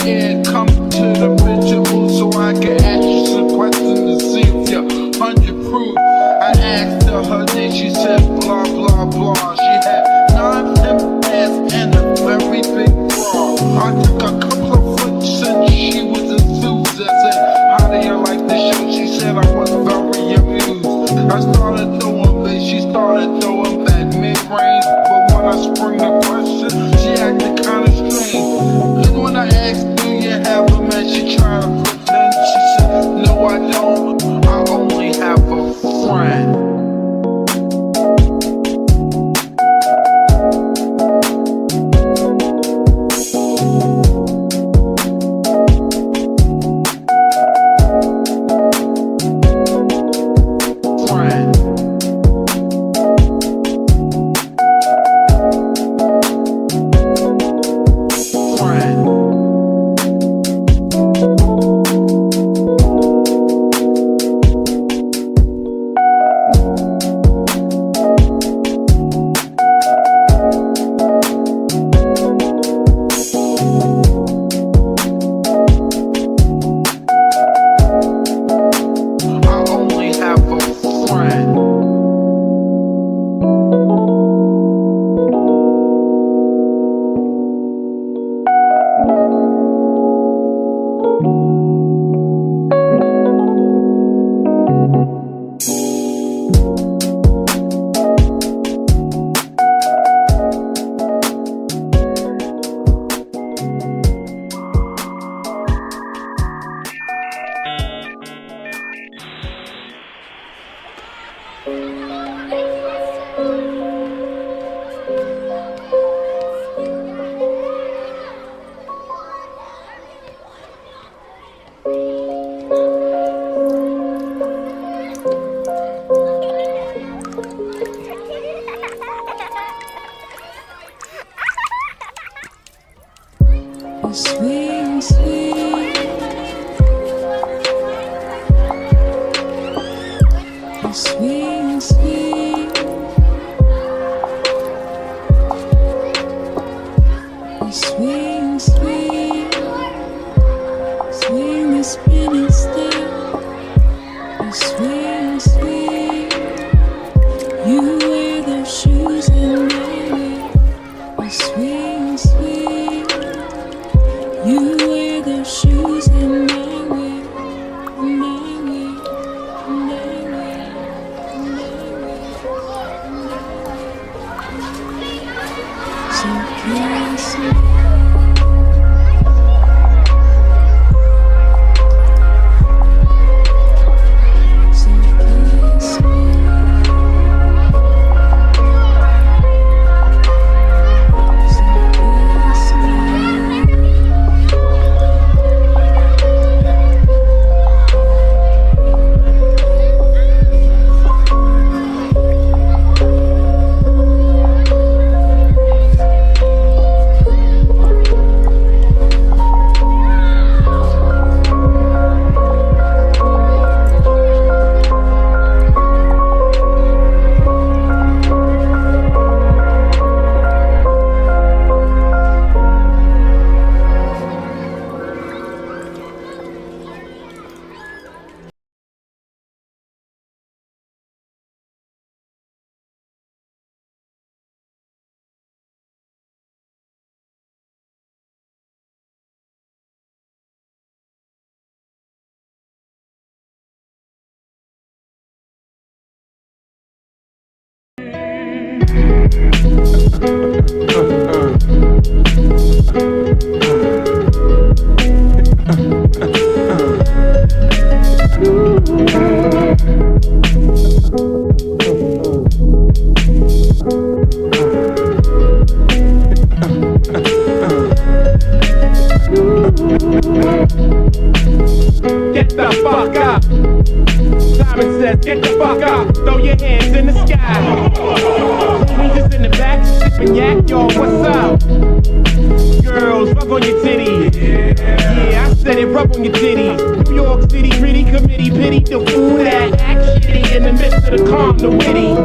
ear, come to the visual so I can ask you some questions to see if you're 100 proof. I asked her name, she said blah blah blah. She had 9 MS and a very big bra. I took a couple of flicks and she was enthused. I said, how do you like the show? She said I was very amused. I started throwing bass, she started throwing back mid-range. But when I sprung the question, she acted kinda strange. And when I asked, do you have a man? She tried to pretend. She said, no I don't, I only have a friend. Sweet, sweet, sweet, sweet, sweet, sweet, swing the spinning step, sweet, sweet. You wear those shoes and I wear sweet, sweet. You wear those shoes and I wear, and I wear, and I wear, and I wear. So kiss me. Get the fuck up. Simon says, get the fuck up. Throw your hands in the sky. We just in the back, sipping yak, yo, what's up? Girls, rub on your titties. Yeah, I said it, rub on your titties. New York City, pretty committee, pity the fool that act shitty in the midst of the calm, the witty.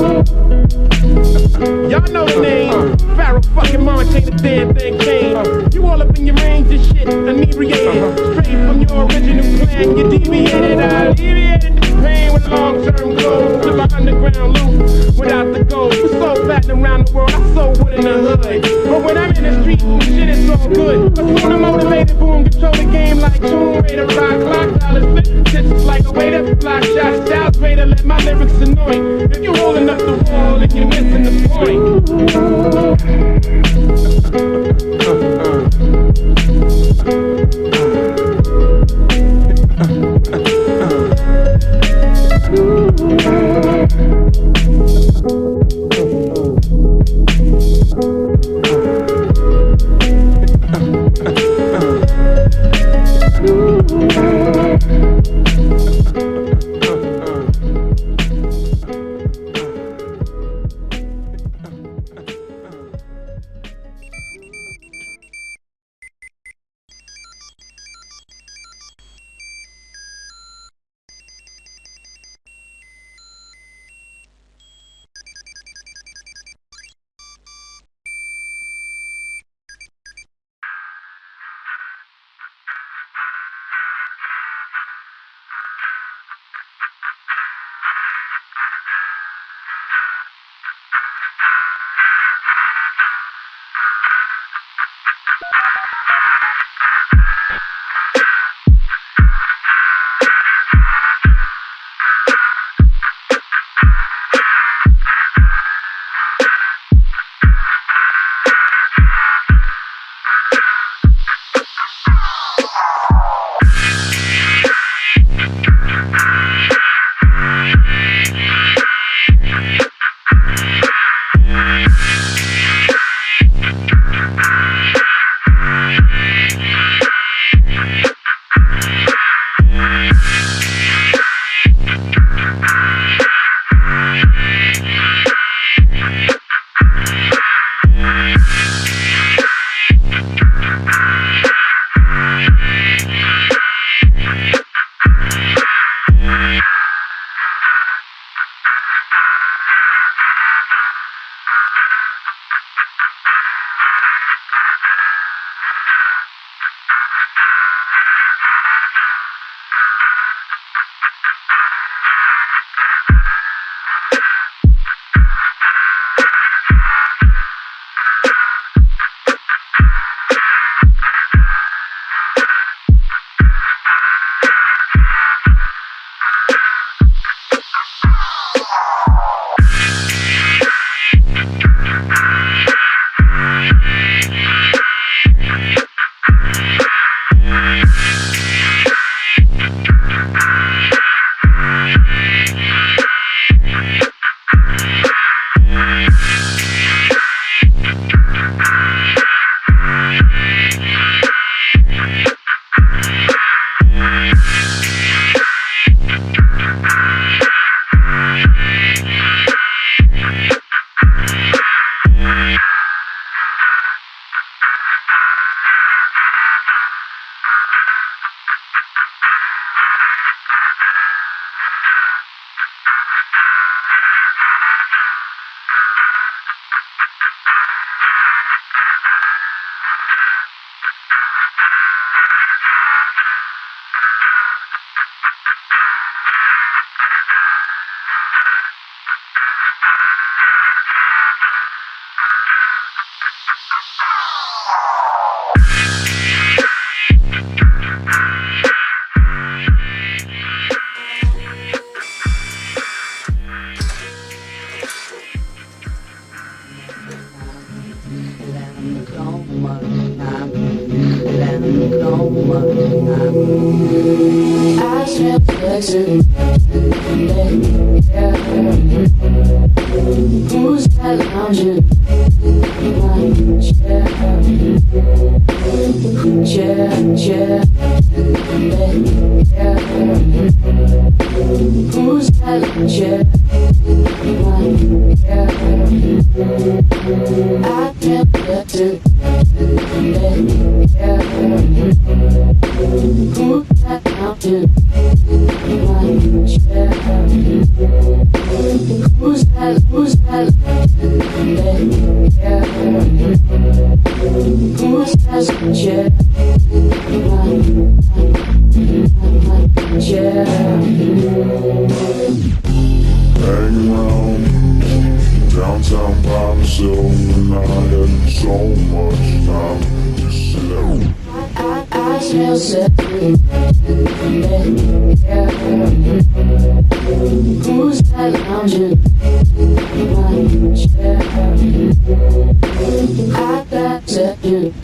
Y'all know the name. Pharaoh fucking Monte, the damn thing came. You all up in your range and shit. Inebriated Straight from your original plan, you deviated. I alleviated the pain with long-term goals. Live an underground loop without the gold. We're so platinum around the world, I sold wood in the hood. But when I'm in the street, shit is all good. But soon I'm motivated, boom, control the game like Tomb Raider, rock, clock, dollars, stitches like a waiter, block shots, styles greater, let my lyrics annoy. If you're holding up the wall, then you're missing the point. Who's that lounging in my chair? Who's that chair in my chair? I can't get to chair. Who's that lounging in my chair? Who's that chair? Who's that chair? else said you let me care? Who's that lounging in my chair? I got second.